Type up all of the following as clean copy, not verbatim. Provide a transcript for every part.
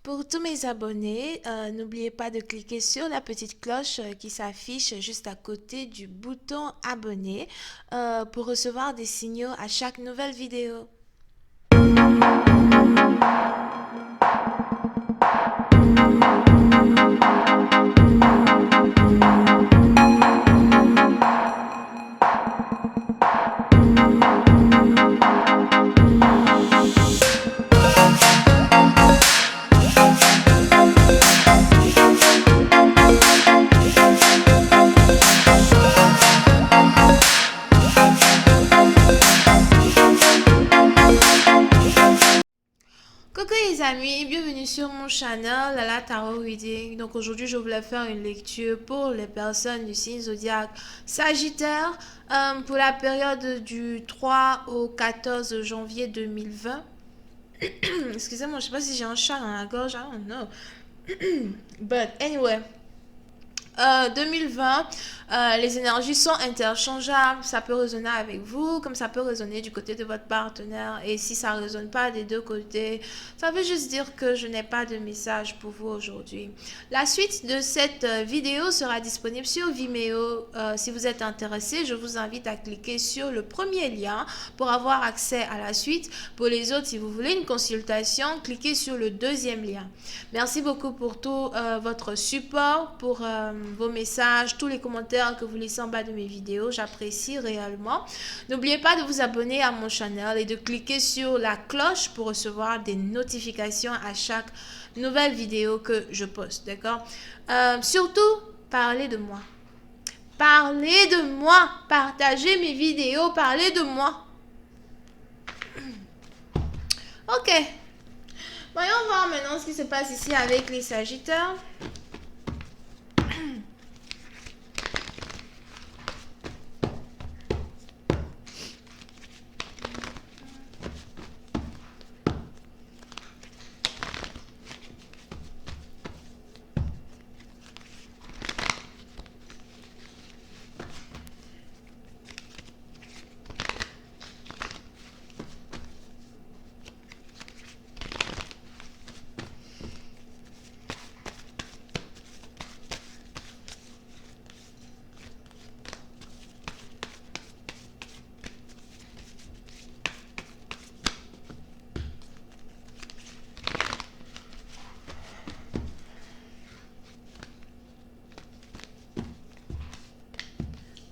Pour tous mes abonnés, n'oubliez pas de cliquer sur la petite cloche qui s'affiche juste à côté du bouton abonner pour recevoir des signaux à chaque nouvelle vidéo. Coucou les amis, bienvenue sur mon channel Lala Tarot Reading. Donc aujourd'hui je voulais faire une lecture pour les personnes du signe zodiaque Sagittaire pour la période du 3 au 14 janvier 2020. Excusez-moi, je sais pas si j'ai un chat dans la gorge, I don't know. But anyway, 2020, les énergies sont interchangeables. Ça peut résonner avec vous, comme ça peut résonner du côté de votre partenaire. Et si ça ne résonne pas des deux côtés, ça veut juste dire que je n'ai pas de message pour vous aujourd'hui. La suite de cette vidéo sera disponible sur Vimeo. Si vous êtes intéressé, je vous invite à cliquer sur le premier lien pour avoir accès à la suite. Pour les autres, si vous voulez une consultation, cliquez sur le deuxième lien. Merci beaucoup pour tout votre support, pour vos messages, tous les commentaires que vous laissez en bas de mes vidéos. J'apprécie réellement. N'oubliez pas de vous abonner à mon channel et de cliquer sur la cloche pour recevoir des notifications à chaque nouvelle vidéo que je poste. D'accord? Surtout, parlez de moi. Parlez de moi. Partagez mes vidéos. Parlez de moi. Ok. Voyons voir maintenant ce qui se passe ici avec les Sagittaires.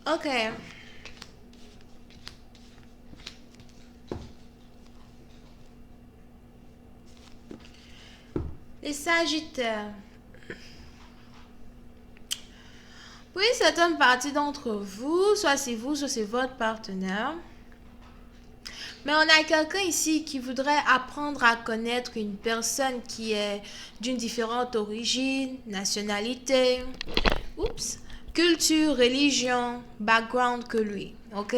Ok. Les Sagittaires. Pour une certaine partie d'entre vous, soit c'est vous, soit c'est votre partenaire. Mais on a quelqu'un ici qui voudrait apprendre à connaître une personne qui est d'une différente origine, nationalité, culture, religion, background que lui. Ok?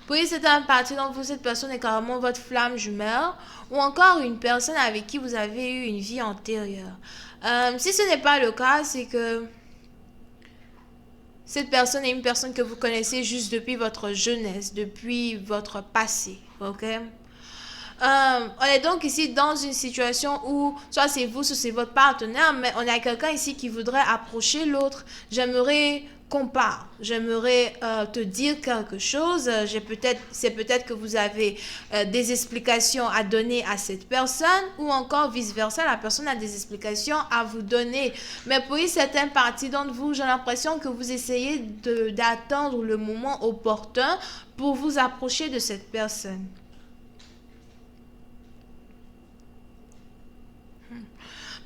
Pour une certaine partie d'entre vous, cette personne est carrément votre flamme jumelle ou encore une personne avec qui vous avez eu une vie antérieure. Si ce n'est pas le cas, c'est que cette personne est une personne que vous connaissez juste depuis votre jeunesse, depuis votre passé. Ok? On est donc ici dans une situation où soit c'est vous, soit c'est votre partenaire, mais on a quelqu'un ici qui voudrait approcher l'autre. J'aimerais qu'on parle. J'aimerais te dire quelque chose. C'est peut-être que vous avez des explications à donner à cette personne ou encore vice-versa, la personne a des explications à vous donner. Mais pour une certaine partie d'entre vous, j'ai l'impression que vous essayez d'attendre le moment opportun pour vous approcher de cette personne.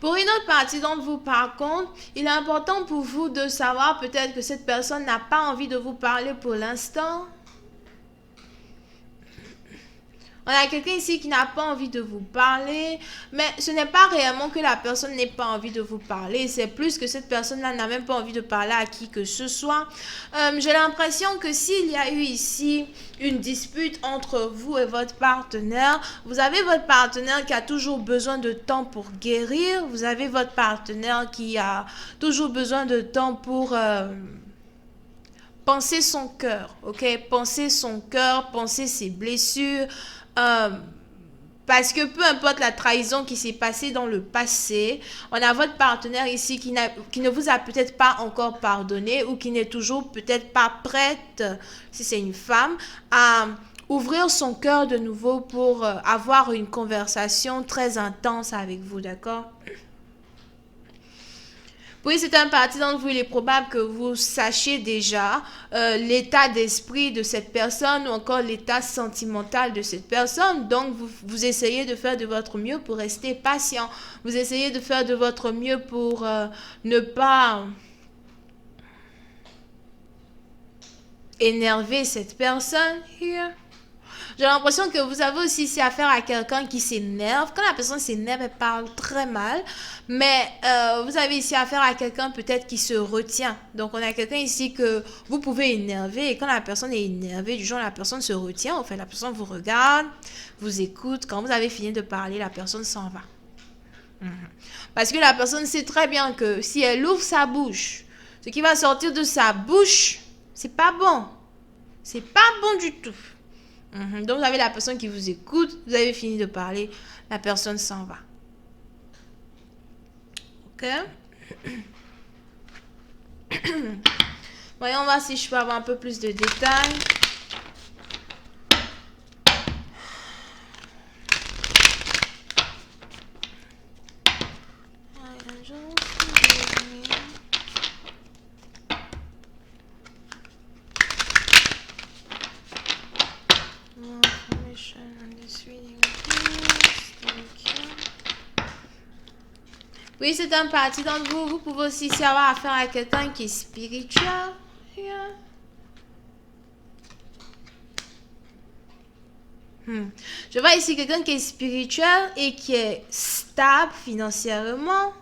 Pour une autre partie d'entre vous, par contre, il est important pour vous de savoir peut-être que cette personne n'a pas envie de vous parler pour l'instant. On a quelqu'un ici qui n'a pas envie de vous parler, mais ce n'est pas réellement que la personne n'ait pas envie de vous parler, c'est plus que cette personne-là n'a même pas envie de parler à qui que ce soit. J'ai l'impression que s'il y a eu ici une dispute entre vous et votre partenaire, vous avez votre partenaire qui a toujours besoin de temps pour guérir, vous avez votre partenaire qui a toujours besoin de temps pour penser son cœur, ok? Penser son cœur, penser ses blessures, Parce que peu importe la trahison qui s'est passée dans le passé, on a votre partenaire ici qui ne vous a peut-être pas encore pardonné ou qui n'est toujours peut-être pas prête, si c'est une femme, à ouvrir son cœur de nouveau pour avoir une conversation très intense avec vous, d'accord? Oui, c'est un parti d'entre vous, il est probable que vous sachiez déjà l'état d'esprit de cette personne ou encore l'état sentimental de cette personne. Donc, vous essayez de faire de votre mieux pour rester patient. Vous essayez de faire de votre mieux pour ne pas énerver cette personne. Here. J'ai l'impression que vous avez aussi ici affaire à quelqu'un qui s'énerve. Quand la personne s'énerve, elle parle très mal. Mais vous avez ici affaire à quelqu'un peut-être qui se retient. Donc, on a quelqu'un ici que vous pouvez énerver. Et quand la personne est énervée, du genre la personne se retient. En fait, la personne vous regarde, vous écoute. Quand vous avez fini de parler, la personne s'en va. Parce que la personne sait très bien que si elle ouvre sa bouche, ce qui va sortir de sa bouche, c'est pas bon. C'est pas bon du tout. Donc, vous avez la personne qui vous écoute, vous avez fini de parler, la personne s'en va. Ok? Voyons voir si je peux avoir un peu plus de détails. Oui, c'est un parti d'entre vous. Vous pouvez aussi avoir affaire à quelqu'un qui est spirituel. Yeah. Je vois ici quelqu'un qui est spirituel et qui est stable financièrement.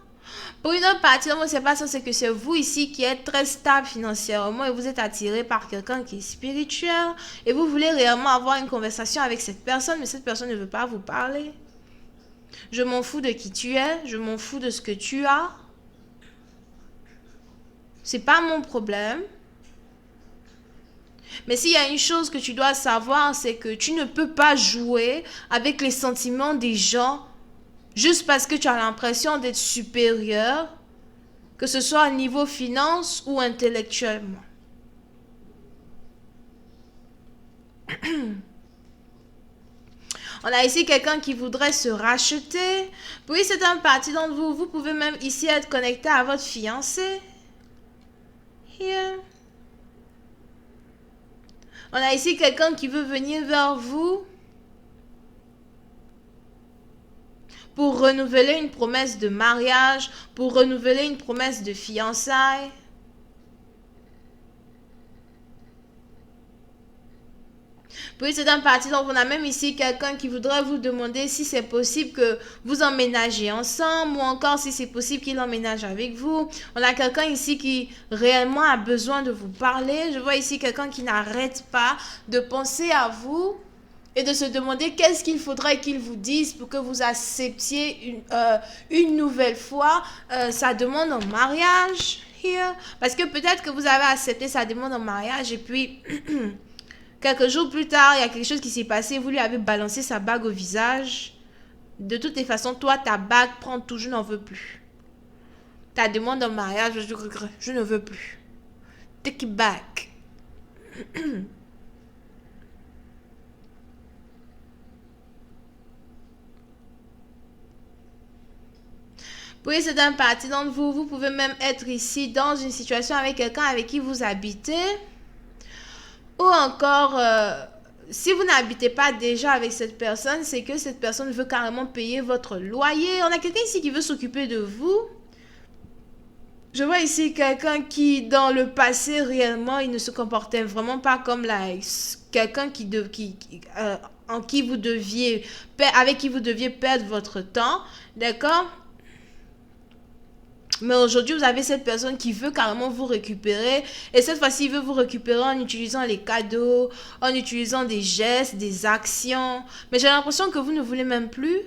Pour une autre partie, donc, c'est pas ça, c'est que c'est vous ici qui êtes très stable financièrement et vous êtes attiré par quelqu'un qui est spirituel et vous voulez réellement avoir une conversation avec cette personne, mais cette personne ne veut pas vous parler. Je m'en fous de qui tu es, je m'en fous de ce que tu as. C'est pas mon problème. Mais s'il y a une chose que tu dois savoir, c'est que tu ne peux pas jouer avec les sentiments des gens juste parce que tu as l'impression d'être supérieur, que ce soit au niveau finance ou intellectuellement. On a ici quelqu'un qui voudrait se racheter. Oui, c'est un parti d'entre vous. Vous pouvez même ici être connecté à votre fiancé. Here. On a ici quelqu'un qui veut venir vers vous pour renouveler une promesse de mariage, pour renouveler une promesse de fiançailles. Puis c'est un parti, donc on a même ici quelqu'un qui voudrait vous demander si c'est possible que vous emménagez ensemble ou encore si c'est possible qu'il emménage avec vous. On a quelqu'un ici qui réellement a besoin de vous parler. Je vois ici quelqu'un qui n'arrête pas de penser à vous et de se demander qu'est-ce qu'il faudrait qu'il vous dise pour que vous acceptiez une nouvelle fois sa demande en mariage. Here. Parce que peut-être que vous avez accepté sa demande en mariage et puis... Quelques jours plus tard, il y a quelque chose qui s'est passé. Vous lui avez balancé sa bague au visage. De toutes les façons, toi, ta bague prend tout. Je n'en veux plus. Ta demande en mariage, je ne veux plus. Take it back. Oui, c'est un parti d'entre vous. Vous pouvez même être ici dans une situation avec quelqu'un avec qui vous habitez. Ou encore, si vous n'habitez pas déjà avec cette personne, c'est que cette personne veut carrément payer votre loyer. On a quelqu'un ici qui veut s'occuper de vous. Je vois ici quelqu'un qui, dans le passé, réellement, il ne se comportait vraiment pas comme quelqu'un avec qui vous deviez perdre votre temps. D'accord? Mais aujourd'hui, vous avez cette personne qui veut carrément vous récupérer. Et cette fois-ci, il veut vous récupérer en utilisant les cadeaux, en utilisant des gestes, des actions. Mais j'ai l'impression que vous ne voulez même plus.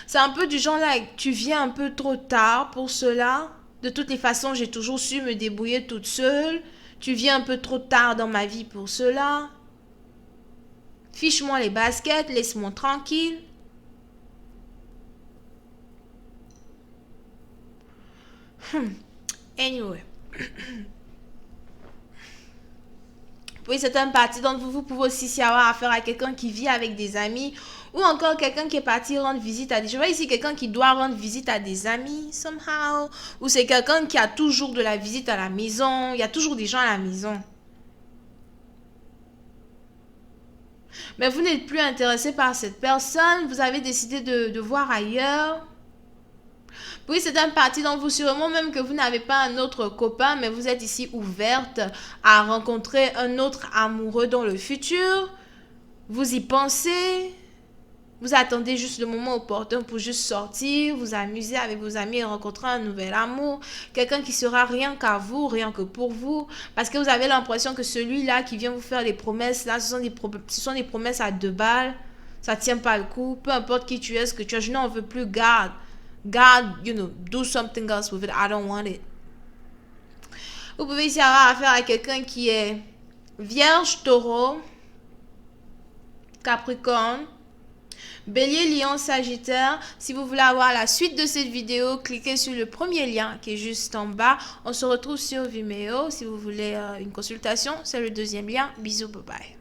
C'est un peu du genre là, tu viens un peu trop tard pour cela. De toutes les façons, j'ai toujours su me débrouiller toute seule. Tu viens un peu trop tard dans ma vie pour cela. Fiche-moi les baskets, laisse-moi tranquille. Anyway. Oui, c'est un parti d'entre vous. Vous pouvez aussi s'y avoir affaire à quelqu'un qui vit avec des amis ou encore quelqu'un qui est parti rendre visite à des... Je vois ici quelqu'un qui doit rendre visite à des amis, somehow. Ou c'est quelqu'un qui a toujours de la visite à la maison. Il y a toujours des gens à la maison. Mais vous n'êtes plus intéressé par cette personne. Vous avez décidé de voir ailleurs. Oui, c'est un parti dont vous sûrement même que vous n'avez pas un autre copain, mais vous êtes ici ouverte à rencontrer un autre amoureux dans le futur. Vous y pensez. Vous attendez juste le moment opportun pour juste sortir, vous amuser avec vos amis et rencontrer un nouvel amour. Quelqu'un qui sera rien qu'à vous, rien que pour vous. Parce que vous avez l'impression que celui-là qui vient vous faire des promesses, là, ce sont des promesses à 2 balles. Ça tient pas le coup. Peu importe qui tu es, ce que tu as, je n'en veux plus, garde. God, do something else with it. I don't want it. Vous pouvez ici avoir affaire à quelqu'un qui est Vierge, Taureau, Capricorne, Bélier, Lion, Sagittaire. Si vous voulez avoir la suite de cette vidéo, cliquez sur le premier lien qui est juste en bas. On se retrouve sur Vimeo. Si vous voulez une consultation, c'est le deuxième lien. Bisous, bye bye.